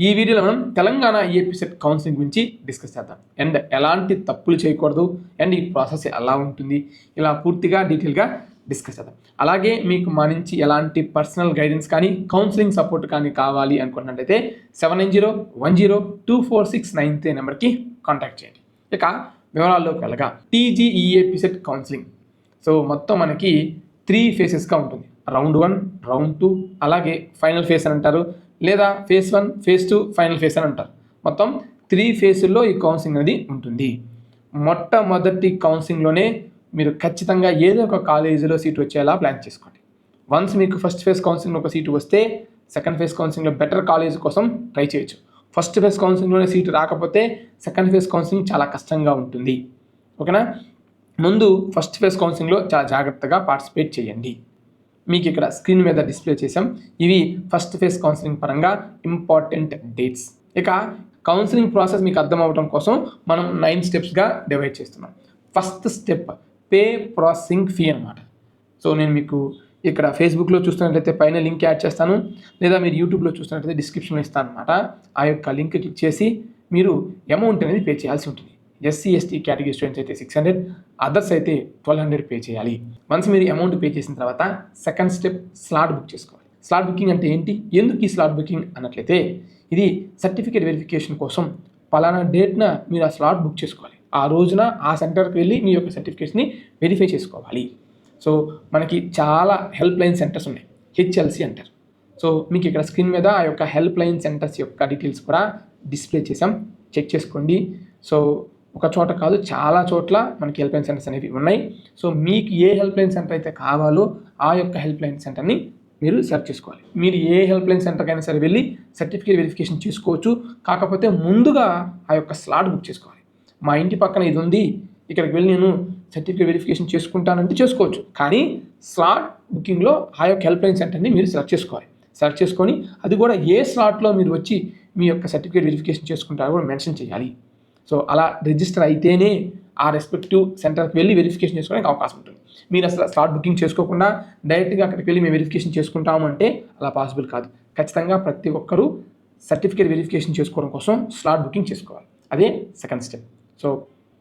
ఈ వీడియోలో మనం తెలంగాణ ఈఏపీ సెట్ కౌన్సిలింగ్ గురించి డిస్కస్ చేద్దాం. అండ్ ఎలాంటి తప్పులు చేయకూడదు, అండ్ ఈ ప్రాసెస్ ఎలా ఉంటుంది, ఇలా పూర్తిగా డీటెయిల్గా డిస్కస్ చేద్దాం. అలాగే మీకు మా నుంచి ఎలాంటి పర్సనల్ గైడెన్స్ కానీ కౌన్సిలింగ్ సపోర్ట్ కానీ కావాలి అనుకున్నట్టయితే 7901024693 నెంబర్కి కాంటాక్ట్ చేయండి. ఇక వివరాల్లోకి వెళ్ళగా టీజీఈఏపీ సెట్ కౌన్సిలింగ్ సో మొత్తం మనకి 3 ఫేసెస్గా ఉంటుంది. రౌండ్ 1, రౌండ్ 2, అలాగే ఫైనల్ ఫేస్ అని అంటారు, లేదా ఫేజ్ 1, ఫేజ్ 2, ఫైనల్ ఫేజ్ అని అంటారు. మొత్తం 3 ఫేజుల్లో ఈ కౌన్సిలింగ్ అనేది ఉంటుంది. మొట్టమొదటి కౌన్సిలింగ్లోనే మీరు ఖచ్చితంగా ఏదో ఒక కాలేజీలో సీట్ వచ్చేలా ప్లాన్ చేసుకోండి. వన్స్ మీకు ఫస్ట్ ఫేజ్ కౌన్సిలింగ్లో ఒక సీటు వస్తే సెకండ్ ఫేజ్ కౌన్సిలింగ్లో బెటర్ కాలేజ్ కోసం ట్రై చేయొచ్చు. ఫస్ట్ ఫేజ్ కౌన్సిలింగ్లోనే సీటు రాకపోతే సెకండ్ ఫేజ్ కౌన్సిలింగ్ చాలా కష్టంగా ఉంటుంది. ఓకేనా? ముందు ఫస్ట్ ఫేజ్ కౌన్సిలింగ్లో చాలా జాగ్రత్తగా పార్టిసిపేట్ చేయండి. మీకు ఇక్కడ స్క్రీన్ మీద డిస్ప్లే చేసాం. ఇవి ఫస్ట్ ఫేజ్ కౌన్సిలింగ్ పరంగా ఇంపార్టెంట్ డేట్స్. ఇక కౌన్సిలింగ్ ప్రాసెస్ మీకు అర్థం అవ్వడం కోసం మనం 9 స్టెప్స్గా డివైడ్ చేస్తున్నాం. First step pay processing fee అనమాట. సో నేను మీకు ఇక్కడ ఫేస్బుక్లో చూస్తున్నట్లయితే పైన లింక్ యాడ్ చేస్తాను, లేదా మీరు యూట్యూబ్లో చూస్తున్నట్లయితే డిస్క్రిప్షన్లో ఇస్తాను అనమాట. ఆ యొక్క లింక్ క్లిక్ చేసి మీరు అమౌంట్ అనేది పే చేయాల్సి ఉంటుంది. ఎస్సీ ఎస్టీ కేటగిరీ స్టూడెంట్స్ అయితే 600, అదర్స్ అయితే 1200 పే చేయాలి. వన్స్ మీరు అమౌంట్ పే చేసిన తర్వాత సెకండ్ స్టెప్ స్లాట్ బుక్ చేసుకోవాలి. స్లాట్ బుకింగ్ అంటే ఏంటి, ఎందుకు ఈ స్లాట్ బుకింగ్ అన్నట్లయితే ఇది సర్టిఫికేట్ వెరిఫికేషన్ కోసం పలానా డేట్న మీరు ఆ స్లాట్ బుక్ చేసుకోవాలి. ఆ రోజున ఆ సెంటర్కి వెళ్ళి మీ యొక్క సర్టిఫికేట్స్ని వెరిఫై చేసుకోవాలి. సో మనకి చాలా హెల్ప్ లైన్ సెంటర్స్ ఉన్నాయి, హెచ్ఎల్సి అంటారు. సో మీకు ఇక్కడ స్క్రీన్ మీద ఆ యొక్క హెల్ప్ లైన్ సెంటర్స్ యొక్క డీటెయిల్స్ కూడా డిస్ప్లే చేసాం, చెక్ చేసుకోండి. సో ఒక చోట కాదు, చాలా చోట్ల మనకి హెల్ప్ లైన్ సెంటర్స్ అనేవి ఉన్నాయి. సో మీకు ఏ హెల్ప్ లైన్ సెంటర్ అయితే కావాలో ఆ యొక్క హెల్ప్ లైన్ సెంటర్ని మీరు సెర్చ్ చేసుకోవాలి. మీరు ఏ హెల్ప్ లైన్ సెంటర్కైనా సరే వెళ్ళి సర్టిఫికేట్ వెరిఫికేషన్ చేసుకోవచ్చు. కాకపోతే ముందుగా ఆ యొక్క స్లాట్ బుక్ చేసుకోవాలి. మా ఇంటి పక్కన ఇది ఉంది, ఇక్కడికి వెళ్ళి నేను సర్టిఫికేట్ వెరిఫికేషన్ చేసుకుంటానంటే చేసుకోవచ్చు. కానీ స్లాట్ బుకింగ్లో ఆ యొక్క హెల్ప్ లైన్ సెంటర్ని మీరు సెలెక్ట్ చేసుకోవాలి. సెలెక్ట్ చేసుకొని అది కూడా ఏ స్లాట్లో మీరు వచ్చి మీ యొక్క సర్టిఫికేట్ వెరిఫికేషన్ చేసుకుంటారో కూడా మెన్షన్ చేయాలి. సో అలా రిజిస్టర్ అయితేనే ఆ రెస్పెక్టివ్ సెంటర్కి వెళ్ళి వెరిఫికేషన్ చేసుకోవడానికి అవకాశం ఉంటుంది. మీరు అసలు స్లాట్ బుకింగ్ చేసుకోకుండా డైరెక్ట్గా అక్కడికి వెళ్ళి మేము వెరిఫికేషన్ చేసుకుంటాము అంటే అలా పాసిబుల్ కాదు. ఖచ్చితంగా ప్రతి ఒక్కరూ సర్టిఫికేట్ వెరిఫికేషన్ చేసుకోవడం కోసం స్లాట్ బుకింగ్ చేసుకోవాలి. అదే సెకండ్ స్టెప్. సో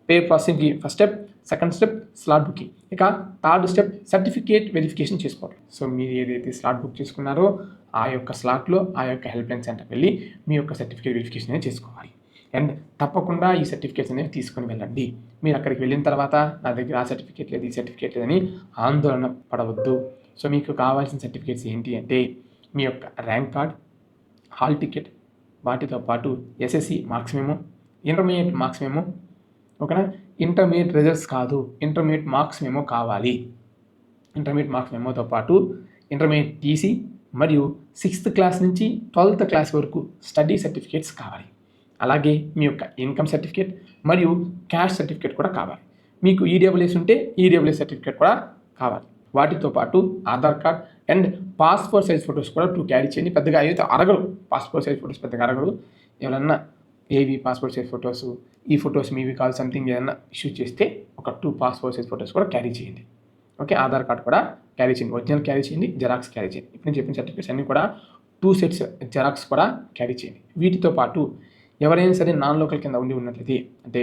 పే ప్రాసెసింగ్కి first step, second step slot booking. ఇక థర్డ్ స్టెప్ సర్టిఫికేట్ వెరిఫికేషన్ చేసుకోవాలి. సో మీరు ఏదైతే స్లాట్ బుక్ చేసుకున్నారో ఆ యొక్క స్లాట్లో ఆ యొక్క హెల్ప్ లైన్ సెంటర్కి వెళ్ళి మీ యొక్క సర్టిఫికేట్ వెరిఫికేషన్ అనేది చేసుకోవాలి. అండ్ తప్పకుండా ఈ సర్టిఫికేట్స్ అనేవి తీసుకొని వెళ్ళండి. మీరు అక్కడికి వెళ్ళిన తర్వాత నా దగ్గర ఆ సర్టిఫికేట్ లేదు, ఈ సర్టిఫికేట్ లేదని ఆందోళన పడవద్దు. సో మీకు కావాల్సిన సర్టిఫికేట్స్ ఏంటి అంటే మీ యొక్క ర్యాంక్ కార్డ్, హాల్ టికెట్, వాటితో పాటు SSC marks memo, intermediate marks memo. ఓకేనా? ఇంటర్మీడియట్ రిజల్ట్స్ కాదు, ఇంటర్మీడియట్ మార్క్స్ మెమో కావాలి. ఇంటర్మీడియట్ మార్క్స్ మెమోతో పాటు ఇంటర్మీడియట్ టీసీ మరియు 6th క్లాస్ నుంచి 12th క్లాస్ వరకు స్టడీ సర్టిఫికేట్స్ కావాలి. అలాగే మీ యొక్క ఇన్కమ్ సర్టిఫికేట్ మరియు క్యాష్ సర్టిఫికేట్ కూడా కావాలి. మీకు ఈడబ్ల్యూఎస్ ఉంటే ఈడబ్ల్యూఎస్ సర్టిఫికేట్ కూడా కావాలి. వాటితో పాటు Aadhaar card and passport size photos కూడా 2 క్యారీ చేయండి. పెద్దగా అయితే అరగరు, పాస్పోర్ట్ సైజ్ ఫొటోస్ పెద్దగా అరగరు. ఎవరన్నా ఏవి పాస్పోర్ట్ సైజ్ ఫొటోస్, ఈ ఫొటోస్ మీవి కాదు సంథింగ్ ఏదన్నా ఇష్యూ చేస్తే ఒక 2 పాస్పోర్ట్ సైజ్ ఫొటోస్ కూడా క్యారీ చేయండి. ఓకే? ఆధార్ కార్డ్ కూడా క్యారీ చేయండి, ఒరిజినల్ క్యారీ చేయండి, జెరాక్స్ క్యారీ చేయండి. ఇప్పుడు నేను చెప్పిన సర్టిఫికేట్స్ అన్నీ కూడా 2 సెట్స్ జెరాక్స్ కూడా క్యారీ చేయండి. వీటితో పాటు ఎవరైనా సరే నాన్ లోకల్ కింద ఉండి ఉన్నట్లయితే, అంటే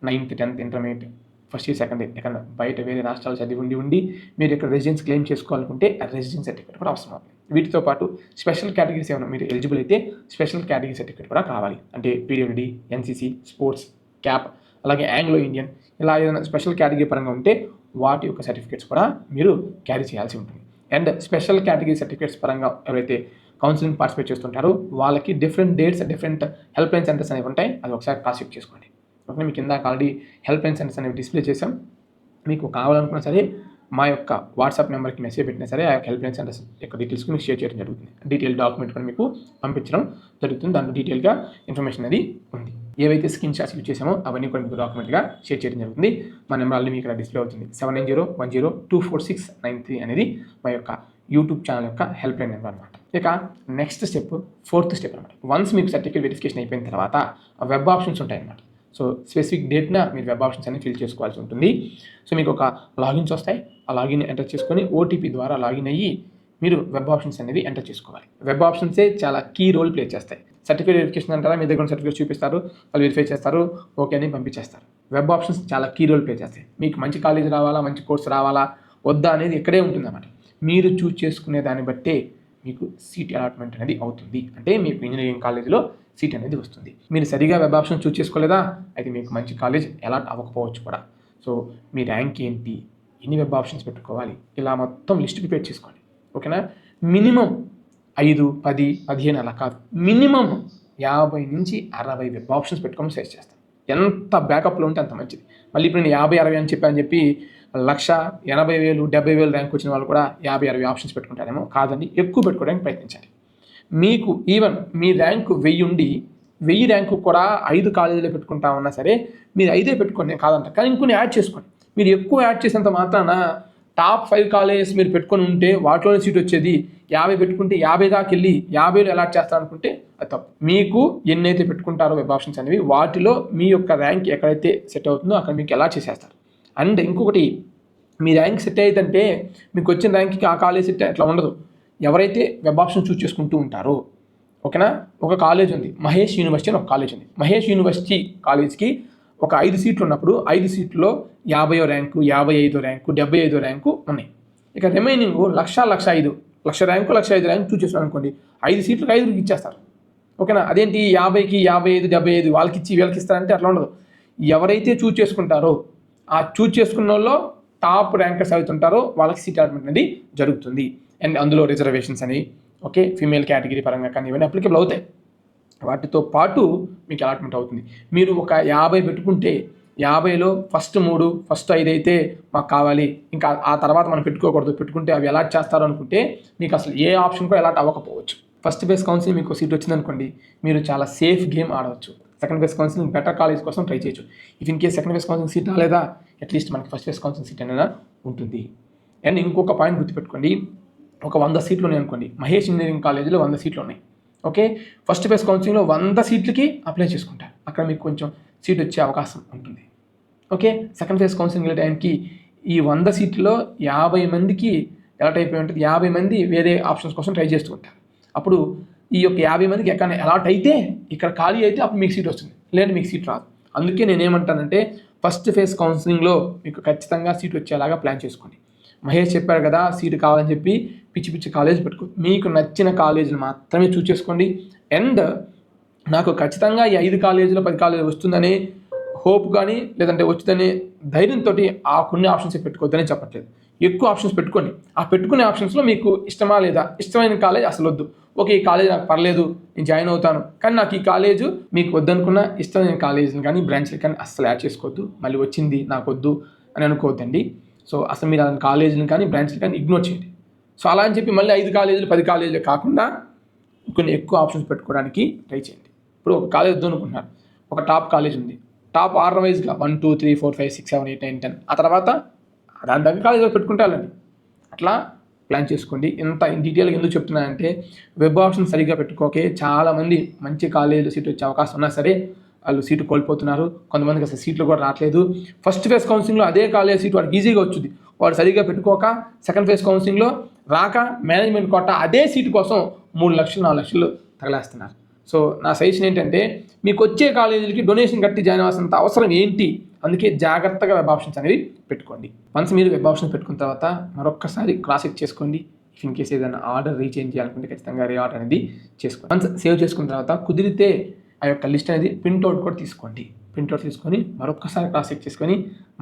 9th, 10th, intermediate, first year, second year ఎక్కడ బయట వేరే రాష్ట్రాలు చదివి ఉండి మీరు ఇక్కడ రెసిడెన్స్ క్లెయిమ్ చేసుకోవాలనుకుంటే ఆ రెసిడెన్స్ సర్టిఫికేట్ కూడా అవసరం అవుతుంది. వీటితో పాటు స్పెషల్ కేటగిరీస్ ఏమైనా మీరు ఎలిజిబుల్ అయితే స్పెషల్ కేటగిరీ సర్టిఫికేట్ కూడా కావాలి. అంటే పీడబ్ల్యూడీ, ఎన్సీసీ, స్పోర్ట్స్, క్యాప్, అలాగే ఆంగ్లో ఇండియన్, ఇలా ఏదైనా స్పెషల్ కేటగిరీ పరంగా ఉంటే వాటి యొక్క సర్టిఫికేట్స్ కూడా మీరు క్యారీ చేయాల్సి ఉంటుంది. అండ్ స్పెషల్ కేటగిరీ సర్టిఫికేట్స్ పరంగా ఎవరైతే కౌన్సిలింగ్ పార్టిసిపేట్ చేస్తుంటారో వాళ్ళకి different dates, different help line centres అనేవి ఉంటాయి. అది ఒకసారి క్రాస్ చెక్ చేసుకోండి. ఓకే? మీకు కింద ఆల్రెడీ హెల్ప్ లైన్ సెంటర్స్ అనేవి డిస్ప్లే చేసాం. మీకు కావాలనుకున్నా సరే మా యొక్క వాట్సాప్ నెంబర్కి మెసేజ్ పెట్టినా సరే ఆ యొక్క హెల్ప్ లైన్ సెంటర్స్ యొక్క డీటెయిల్స్ మీకు షేర్ చేయడం జరుగుతుంది. డీటెయిల్ డాక్యుమెంట్ కూడా మీకు పంపించడం జరుగుతుంది. దాంట్లో డీటెయిల్గా ఇన్ఫర్మేషన్ అనేది ఉంది. ఏవైతే స్క్రీన్ షాట్స్ యూజ్ చేసామో అవన్నీ కూడా మీకు డాక్యుమెంట్గా షేర్ చేయడం జరుగుతుంది. మా నెంబర్ ఆల్రెడీ మీకు ఇక్కడ డిస్ప్లే అవుతుంది. 7901024693 అనేది మా యొక్క యూట్యూబ్ ఛానల్ యొక్క హెల్ప్ లైన్ నెంబర్ అనమాట. ఇక నెక్స్ట్ స్టెప్, 4th స్టెప్ అనమాట. వన్స్ మీకు సర్టిఫికేట్ వెరిఫికేషన్ అయిపోయిన తర్వాత వెబ్ ఆప్షన్స్ ఉంటాయన్నమాట. సో స్పెసిఫిక్ డేట్న మీరు వెబ్ ఆప్షన్స్ అన్ని ఫిల్ చేసుకోవాల్సి ఉంటుంది. సో మీకు ఒక లాగిన్స్ వస్తాయి. ఆ లాగిన్ ఎంటర్ చేసుకొని ఓటీపీ ద్వారా లాగిన్ అయ్యి మీరు వెబ్ ఆప్షన్స్ అనేవి ఎంటర్ చేసుకోవాలి. వెబ్ ఆప్షన్సే చాలా కీ రోల్ ప్లే చేస్తాయి. సర్టిఫికేట్ వెరిఫికేషన్ అంటారా, మీ దగ్గర సర్టిఫికేట్ చూపిస్తారు, వాళ్ళు వెరిఫై చేస్తారు, ఓకే అని పంపించేస్తారు. వెబ్ ఆప్షన్స్ చాలా కీ రోల్ ప్లే చేస్తాయి. మీకు మంచి కాలేజ్ రావాలా, మంచి కోర్స్ రావాలా వద్దా అనేది ఇక్కడే ఉంటుందన్నమాట. మీరు చూస్ చేసుకునే దాన్ని బట్టే మీకు సీట్ అలాట్మెంట్ అనేది అవుతుంది. అంటే మీకు ఇంజనీరింగ్ కాలేజీలో సీట్ అనేది వస్తుంది. మీరు సరిగా వెబ్ ఆప్షన్ చూస్ చేసుకోలేదా, అయితే మీకు మంచి కాలేజ్ అలాట్ అవ్వకపోవచ్చు కూడా. సో మీ ర్యాంక్ ఏంటి, ఎన్ని వెబ్ ఆప్షన్స్ పెట్టుకోవాలి, ఇలా మొత్తం లిస్ట్ ప్రిపేర్ చేసుకోండి. ఓకేనా? మినిమం 5, 10, 15 అలా కాదు, మినిమం 50 నుంచి 60 వెబ్ ఆప్షన్స్ పెట్టుకొని సైజ్ చేస్తాను. ఎంత బ్యాకప్లో ఉంటే అంత మంచిది. మళ్ళీ ఇప్పుడు నేను 50, 60 అని చెప్పి 1,80,000, 70,000 ర్యాంక్ వచ్చిన వాళ్ళు కూడా 50, 60 ఆప్షన్స్ పెట్టుకుంటారేమో. కాదండి, ఎక్కువ పెట్టుకోవడానికి ప్రయత్నించాలి. మీకు ఈవెన్ మీ ర్యాంకు 1000 ఉండి 1000 ర్యాంకు కూడా 5 కాలేజీలో పెట్టుకుంటా ఉన్నా సరే మీరు 5 పెట్టుకోండి కాదంట, కానీ ఇంకొన్ని యాడ్ చేసుకోండి. మీరు ఎక్కువ యాడ్ చేసేంత మాత్రాన టాప్ 5 కాలేజెస్ మీరు పెట్టుకొని ఉంటే వాటిలోనే సీట్ వచ్చేది. 50 పెట్టుకుంటే 50 దాకా వెళ్ళి 50లో అలాట్ చేస్తారనుకుంటే అది తప్పు. మీకు ఎన్నైతే పెట్టుకుంటారో వెబ్ ఆప్షన్స్ అనేవి వాటిలో మీ యొక్క ర్యాంక్ ఎక్కడైతే సెట్ అవుతుందో అక్కడ మీకు అలాట్ చేసేస్తారు. అండ్ ఇంకొకటి, మీ ర్యాంక్ సెట్ అయ్యిందంటే మీకు వచ్చిన ర్యాంక్కి ఆ కాలేజ్ సెట్ అట్లా ఉండదు. ఎవరైతే వెబ్ ఆప్షన్ చూస్ చేసుకుంటూ ఉంటారో, ఓకేనా, ఒక కాలేజ్ ఉంది, మహేష్ యూనివర్సిటీ అని ఒక కాలేజ్ ఉంది. మహేష్ యూనివర్సిటీ కాలేజ్కి ఒక 5 సీట్లు ఉన్నప్పుడు 5 సీట్లలో 50వ ర్యాంకు, 55వ ర్యాంకు, 75వ ర్యాంకు ఉన్నాయి. ఇక రిమైనింగ్ 1,05,000 ర్యాంకు, 1,05,000 ర్యాంకు చూస్ చేస్తున్నాం అనుకోండి, 5 సీట్లకు 5కి ఇచ్చేస్తారు. ఓకేనా? అదేంటి 50కి 55, 75 వాళ్ళకి ఇచ్చి వీళ్ళకి ఇస్తారంటే అట్లా ఉండదు. ఎవరైతే చూస్ చేసుకుంటారో ఆ చూస్ చేసుకున్న వాళ్ళు టాప్ ర్యాంకర్స్ అవుతుంటారో వాళ్ళకి సీట్ అలాట్మెంట్ అనేది జరుగుతుంది. అండ్ అందులో రిజర్వేషన్స్ అని, ఓకే, ఫీమేల్ కేటగిరీ పరంగా కానీ ఇవన్నీ అప్లికేబుల్ అవుతాయి. వాటితో పాటు మీకు అలాట్మెంట్ అవుతుంది. మీరు ఒక 50 పెట్టుకుంటే 50లో ఫస్ట్ 5 అయితే మాకు కావాలి, ఇంకా ఆ తర్వాత మనం పెట్టుకుంటే అవి అలాట్ చేస్తారు అనుకుంటే మీకు అసలు ఏ ఆప్షన్ కూడా అలాట్ అవ్వకపోవచ్చు. ఫస్ట్ ఫేజ్ కౌన్సిలింగ్ మీకు సీట్ వచ్చిందనుకోండి, మీరు చాలా సేఫ్ గేమ్ ఆడవచ్చు. Second phase counselling better college కోసం ట్రై చేయొచ్చు. If in case second phase counselling seat రాలేదా, అట్లీస్ట్ మనకి ఫస్ట్ ఫేజ్ కౌన్సిలింగ్ సీట్ అనేది ఉంటుంది. అండ్ ఇంకొక పాయింట్ గుర్తుపెట్టుకోండి, ఒక 100 సీట్లు ఉన్నాయి అనుకోండి, మహేష్ ఇంజనీరింగ్ కాలేజీలో 100 సీట్లు ఉన్నాయి. ఓకే, ఫస్ట్ ఫేజ్ కౌన్సిలింగ్లో 100 సీట్లకి అప్లై చేసుకుంటారు, అక్కడ మీకు కొంచెం సీట్ వచ్చే అవకాశం ఉంటుంది. ఓకే, సెకండ్ ఫేజ్ కౌన్సిలింగ్ వెళ్ళే టైంకి ఈ 100 సీట్లలో 50 మందికి అలాట్ అయిపోయి ఉంటుంది, 50 మంది వేరే ఆప్షన్స్ కోసం ట్రై చేస్తూ ఉంటారు. అప్పుడు ఈ యొక్క 50 మందికి ఎక్కడ అలాట్ అయితే ఇక్కడ ఖాళీ అయితే అప్పుడు మీకు సీట్ వస్తుంది, లేదంటే మీకు సీట్ రాదు. అందుకే నేనేమంటానంటే ఫస్ట్ ఫేజ్ కౌన్సిలింగ్లో మీకు ఖచ్చితంగా సీట్ వచ్చేలాగా ప్లాన్ చేసుకోండి. మహేష్ చెప్పారు కదా సీటు కావాలని చెప్పి పిచ్చి కాలేజ్ పెట్టుకో, మీకు నచ్చిన కాలేజీలు మాత్రమే చూస్ చేసుకోండి. అండ్ నాకు ఖచ్చితంగా ఈ 5 కాలేజీలో 10 కాలేజీలు వస్తుందని హోప్ కానీ లేదంటే వచ్చిందనే ధైర్యంతో ఆ కొన్ని ఆప్షన్స్ పెట్టుకోవద్దని చెప్పట్లేదు. ఎక్కువ ఆప్షన్స్ పెట్టుకోండి. ఆ పెట్టుకునే ఆప్షన్స్లో మీకు ఇష్టమా లేదా, ఇష్టమైన కాలేజ్ అసలు వద్దు, ఓకే ఈ కాలేజ్ నాకు పర్లేదు నేను జాయిన్ అవుతాను, కానీ నాకు ఈ కాలేజు మీకు వద్దనుకున్న ఇష్టమైన కాలేజీని కానీ బ్రాంచ్లు కానీ అస్సలు యాడ్ చేసుకోవద్దు. మళ్ళీ వచ్చింది నాకు వద్దు అని అనుకోవద్దండి. సో అసలు మీరు అలాంటి కాలేజీని కానీ బ్రాంచ్లు కానీ ఇగ్నోర్ చేయండి. సో అలా అని చెప్పి మళ్ళీ 5 కాలేజీలు 10 కాలేజీలు కాకుండా కొన్ని ఎక్కువ ఆప్షన్స్ పెట్టుకోవడానికి ట్రై చేయండి. ఇప్పుడు ఒక కాలేజ్ వద్దు అనుకుంటున్నారు, ఒక టాప్ కాలేజ్ ఉంది, టాప్ ఆర్డర్ వైజ్గా 1, 2, 3, 4, 5, 6, 7, 8, 9, 10 ఆ తర్వాత దాని దగ్గర కాలేజీలో పెట్టుకుంటారండి. అట్లా ప్లాన్ చేసుకోండి. ఇంత డీటెయిల్గా ఎందుకు చెప్తున్నానంటే వెబ్ ఆప్షన్ సరిగ్గా పెట్టుకోకే చాలామంది మంచి కాలేజీలో సీట్ వచ్చే అవకాశం ఉన్నా సరే వాళ్ళు సీటు కోల్పోతున్నారు. కొంతమందికి అసలు సీట్లు కూడా రావట్లేదు. ఫస్ట్ ఫేజ్ కౌన్సిలింగ్లో అదే కాలేజ్ సీట్ వాడికి ఈజీగా వచ్చింది, వాడు సరిగ్గా పెట్టుకోక సెకండ్ ఫేజ్ కౌన్సిలింగ్లో రాక మేనేజ్మెంట్ కోట అదే సీటు కోసం 3 లక్షలు 4 లక్షలు తగలేస్తున్నారు. సో నా సజెషన్ ఏంటంటే మీకు వచ్చే కాలేజీలకి డొనేషన్ కట్టి జాయిన్ అవ్వాల్సినంత అవసరం ఏంటి, అందుకే జాగ్రత్తగా వెబ్ ఆప్షన్స్ అనేవి పెట్టుకోండి. వన్స్ మీరు వెబ్ ఆప్షన్స్ పెట్టుకున్న తర్వాత మరొక్కసారి క్రాస్ చెక్ చేసుకోండి. ఇన్ కేస్ ఏదైనా ఆర్డర్ రీచేంజ్ చేయాలనుకుంటే ఖచ్చితంగా రీఆర్డర్ అనేది చేసుకోండి. వన్స్ సేవ్ చేసుకున్న తర్వాత కుదిరితే ఆ యొక్క లిస్ట్ అనేది ప్రింట్అవుట్ కూడా తీసుకోండి. ప్రింట్అవుట్ తీసుకొని మరొక్కసారి క్రాస్ చెక్ చేసుకొని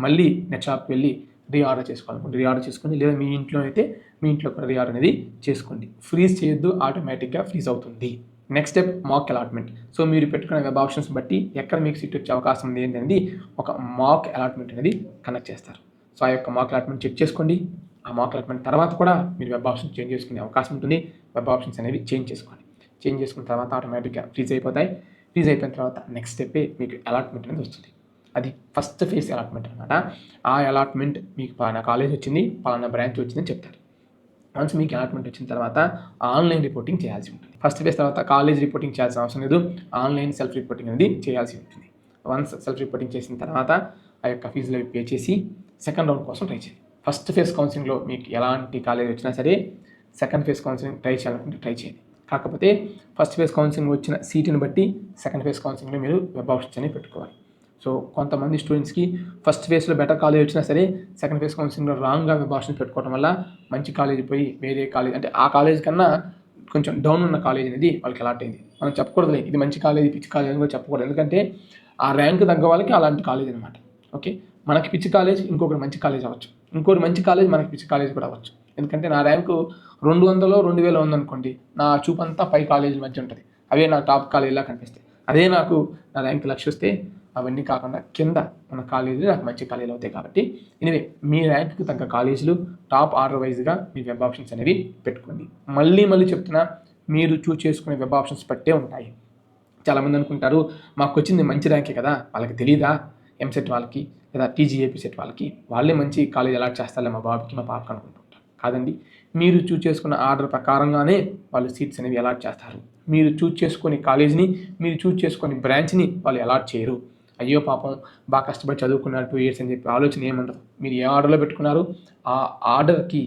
మళ్ళీ నెట్ షాప్కి వెళ్ళి రీఆర్డర్ చేసుకోవాలనుకుంటే రీఆర్డర్ చేసుకోండి, లేదా మీ ఇంట్లో అయితే మీ ఇంట్లో కూడా రీఆర్డర్ అనేది చేసుకోండి. ఫ్రీజ్ చేయొద్దు, ఆటోమేటిక్గా ఫ్రీజ్ అవుతుంది. నెక్స్ట్ స్టెప్ మాక్ అలాట్మెంట్. సో మీరు పెట్టుకున్న వెబ్ ఆప్షన్స్ బట్టి ఎక్కడ మీకు సీట్ వచ్చే అవకాశం ఉంది ఏంటనేది ఒక మాక్ అలాట్మెంట్ అనేది కనెక్ట్ చేస్తారు. సో ఆ యొక్క మాక్ అలాట్మెంట్ చెక్ చేసుకోండి. ఆ మాక్ అలాట్మెంట్ తర్వాత కూడా మీరు వెబ్ ఆప్షన్స్ చేంజ్ చేసుకునే అవకాశం ఉంటుంది. వెబ్ ఆప్షన్స్ అనేవి చేంజ్ చేసుకోండి. చేంజ్ చేసుకున్న తర్వాత ఆటోమేటిక్గా ఫ్రీజ్ అయిపోతాయి. ఫ్రీజ్ అయిపోయిన తర్వాత నెక్స్ట్ స్టెప్పే మీకు అలాట్మెంట్ అనేది వస్తుంది. అది ఫస్ట్ ఫేజ్ అలాట్మెంట్ అనమాట. ఆ అలాట్మెంట్ మీకు పలానా కాలేజ్ వచ్చింది, పలానా బ్రాంచ్ వచ్చిందని చెప్తారు. వన్స్ మీకు అలాట్మెంట్ వచ్చిన తర్వాత ఆన్లైన్ రిపోర్టింగ్ చేయాల్సి ఉంటుంది. ఫస్ట్ ఫేజ్ తర్వాత కాలేజ్ రిపోర్టింగ్ చేయాల్సిన అవసరం లేదు, ఆన్లైన్ సెల్ఫ్ రిపోర్టింగ్ అనేది చేయాల్సి ఉంటుంది. వన్స్ సెల్ఫ్ రిపోర్టింగ్ చేసిన తర్వాత ఆ యొక్క ఫీజులు పే చేసి సెకండ్ రౌండ్ కోసం ట్రై చేయండి. ఫస్ట్ ఫేజ్ కౌన్సిలింగ్లో మీకు ఎలాంటి కాలేజ్ వచ్చినా సరే సెకండ్ ఫేజ్ కౌన్సిలింగ్ ట్రై చేయాలనుకుంటే ట్రై చేయండి. కాకపోతే ఫస్ట్ ఫేజ్ కౌన్సిలింగ్ వచ్చిన సీటుని బట్టి సెకండ్ ఫేజ్ కౌన్సిలింగ్లో మీరు వెబ్ ఆప్షన్స్ అనేవి పెట్టుకోవాలి. సో కొంతమంది స్టూడెంట్స్కి ఫస్ట్ ఫేజ్లో బెటర్ కాలేజ్ వచ్చినా సరే సెకండ్ ఫేజ్ కౌన్సిలింగ్లో రాంగ్గా వెబ్ ఆప్షన్స్ పెట్టుకోవడం వల్ల మంచి కాలేజ్ పోయి వేరే కాలేజ్ అంటే ఆ కాలేజ్ కన్నా కొంచెం డౌన్ ఉన్న కాలేజ్ అనేది వాళ్ళకి అలాట్ అయింది. మనం చెప్పకూడదులే ఇది మంచి కాలేజ్ పిచ్చి కాలేజ్ అని కూడా చెప్పకూడదు, ఎందుకంటే ఆ ర్యాంక్ తగ్గ వాళ్ళకి అలాంటి కాలేజ్ అనమాట. ఓకే, మనకి పిచ్చి కాలేజ్ ఇంకొకటి మంచి కాలేజ్ అవ్వచ్చు, ఇంకోటి మంచి కాలేజ్ మనకి పిచ్చి కాలేజ్ కూడా అవ్వచ్చు. ఎందుకంటే నా ర్యాంకు 200 2000 ఉందనుకోండి, నా చూపంతా పై కాలేజీల మధ్య ఉంటుంది, అవే నా టాప్ కాలేజీలా కనిపిస్తాయి. అదే నాకు నా ర్యాంక్ లక్ష వస్తే అవన్నీ కాకుండా కింద ఉన్న కాలేజీలు నాకు మంచి కాలేజీలు అవుతాయి. కాబట్టి ఎనివే మీ ర్యాంక్కి తగ్గ కాలేజీలు టాప్ ఆర్డర్ వైజ్గా మీ వెబ్ ఆప్షన్స్ అనేవి పెట్టుకోండి. మళ్ళీ చెప్తున్నా, మీరు చూస్ చేసుకునే వెబ్ ఆప్షన్స్ పట్టే ఉంటాయి. చాలామంది అనుకుంటారు మాకు వచ్చింది మంచి ర్యాంకే కదా, వాళ్ళకి తెలీదా ఎంసెట్ వాళ్ళకి లేదా టీజీఏపీ సెట్ వాళ్ళకి వాళ్ళే మంచి కాలేజ్ అలాట్ చేస్తారులే మా బాబుకి మా పాపకి అనుకుంటుంటారు. కాదండి, మీరు చూస్ చేసుకున్న ఆర్డర్ ప్రకారంగానే వాళ్ళు సీట్స్ అనేవి అలాట్ చేస్తారు. మీరు చూస్ చేసుకునే కాలేజ్ని, మీరు చూస్ చేసుకునే బ్రాంచ్ని వాళ్ళు అలాట్ చేయరు. అయ్యో పాపం బాగా కష్టపడి చదువుకున్నారు 2 years అని చెప్పి ఆలోచన ఏముండదు. మీరు ఏ ఆర్డర్లో పెట్టుకున్నారు ఆ ఆర్డర్కి,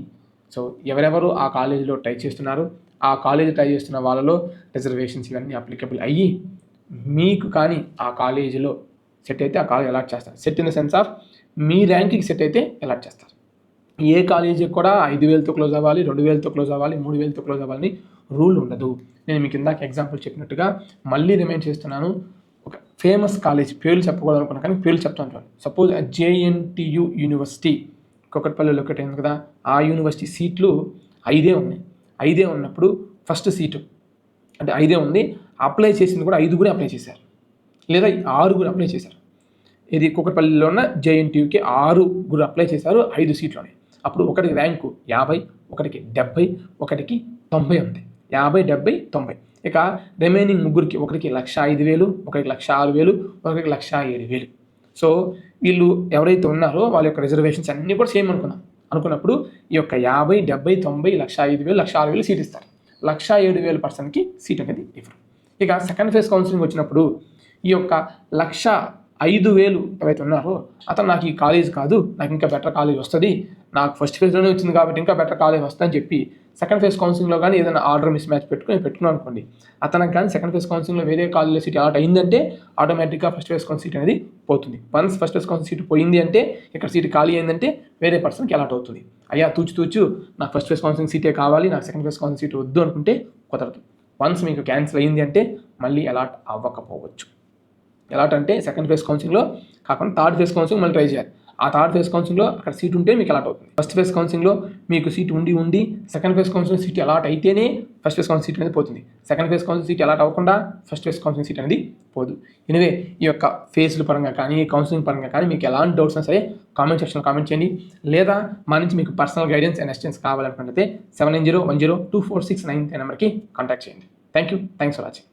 సో ఎవరెవరు ఆ కాలేజీలో ట్రై చేస్తున్నారు, ఆ కాలేజీ ట్రై చేస్తున్న వాళ్ళలో రిజర్వేషన్స్ ఇవన్నీ అప్లికబుల్ అయ్యి మీకు కానీ ఆ కాలేజీలో సెట్ అయితే ఆ కాలేజ్ అలాట్ చేస్తారు. Set in the sense of మీ ర్యాంక్కి సెట్ అయితే అలాట్ చేస్తారు. ఏ కాలేజీకి కూడా 5000తో క్లోజ్ అవ్వాలి, 2000తో క్లోజ్ అవ్వాలి, 3000తో క్లోజ్ అవ్వాలని రూల్ ఉండదు. నేను మీకు ఇందాక ఎగ్జాంపుల్ చెప్పినట్టుగా మళ్ళీ రిమైండ్ చేస్తున్నాను. ఒక ఫేమస్ కాలేజ్ పేర్లు చెప్పకూడదు అనుకున్నా కానీ పేర్లు చెప్తాను చూడండి. Suppose JNTU university Kukatpally locate అయింది కదా, ఆ యూనివర్సిటీ సీట్లు 5 ఉన్నాయి. 5 ఉన్నప్పుడు ఫస్ట్ సీటు అంటే 5 ఉంది, అప్లై చేసింది కూడా 5 అప్లై చేశారు, లేదా 6 అప్లై చేశారు. ఇది కూకట్పల్లిలో ఉన్న JNTUకి 6 అప్లై చేశారు 5 సీట్లోనే. అప్పుడు ఒకటికి ర్యాంకు 50, ఒకటికి 70, ఒకటికి 90 ఉంది. 50, 70, 90. ఇక రిమైనింగ్ ముగ్గురికి, ఒకరికి 1,05,000, ఒకరికి 6,000, ఒకరికి 7,000. సో వీళ్ళు ఎవరైతే ఉన్నారో వాళ్ళ యొక్క రిజర్వేషన్స్ అన్నీ కూడా సేమ్ అనుకున్నప్పుడు ఈ యొక్క 50, 70, 90, 1,05,000, 6,000 సీట్ ఇస్తారు. 1,07,000 పర్సన్కి సీట్ అనేది ఇవ్వరు. ఇక సెకండ్ ఫేజ్ కౌన్సిలింగ్ వచ్చినప్పుడు ఈ యొక్క 1,05,000 ఎవరైతే ఉన్నారో అతను నాకు ఈ కాలేజ్ కాదు, నాకు ఇంకా బెటర్ కాలేజ్ వస్తుంది, నాకు ఫస్ట్ ఫేజ్లోనే వచ్చింది కాబట్టి ఇంకా బెటర్ కాలేజ్ వస్తుందని చెప్పి సెకండ్ ఫేజ్ కౌన్సిలింగ్లో కానీ ఏదైనా ఆర్డర్ మిస్ మ్యాచ్ పెట్టుకున్నాను అనుకోండి, అతనికి కానీ సెకండ్ ఫేజ్ కౌన్సిలింగ్లో వేరే కాలేజ్లో సీట్ అలాట్ అయిందంటే ఆటోమేటిక్గా ఫస్ట్ ఫేజ్ కౌన్సిలింగ్ సీట్ అనేది పోతుంది. Once first phase counselling seat పోయింది అంటే, ఇక్కడ సీట్ ఖాళీ అయిందంటే వేరే పర్సన్కి అలాట్ అవుతుంది. అయ్యా తూచు నాకు ఫస్ట్ ఫేజ్ కౌన్సిలింగ్ సీటే కావాలి, నాకు సెకండ్ ఫేజ్ కౌన్సిలింగ్ సీట్ వద్దు అనుకుంటే కుదరదు. వన్స్ మీకు క్యాన్సిల్ అయింది అంటే మళ్ళీ అలాట్ అవ్వకపోవచ్చు. అలాట్ అంటే సెకండ్ ఫేజ్ కౌన్సిలింగ్లో కాకుండా థర్డ్ ఫేజ్ కౌన్సిలింగ్ మళ్ళీ ట్రై చేయాలి. ఆ థర్డ్ ఫేజ్ కౌన్సిలింగ్లో అక్కడ సీట్ ఉంటే మీకు అలాట్ అవుతుంది. ఫస్ట్ ఫేజ్ కౌన్సిలింగ్లో మీకు సీట్ ఉండి second phase counselling seat allot అయితేనే ఫస్ట్ ఫేజ్ కౌన్సిలింగ్ సీట్ అనేది పోతుంది. Second phase counselling seat allot అవ్వకుండా ఫస్ట్ ఫేజ్ కౌన్సిలింగ్ సీట్ అనేది పోదు. ఎనివే ఈ యొక్క ఫేజ్ల పరంగా కానీ కౌన్సిలింగ్ పరంగా కానీ మీకు ఎలాంటి డౌట్స్ అయినా సరే కామెంట్ సెక్షన్లో కామెంట్ చేయండి. లేదా మా నుంచి మీకు పర్సనల్ గైడెన్స్ అండ్ అసిస్టెన్స్ కావాలనుకుంటే 7901024693 నెంబర్కి కాంటాక్ట్ చేయండి. Thanks for watching.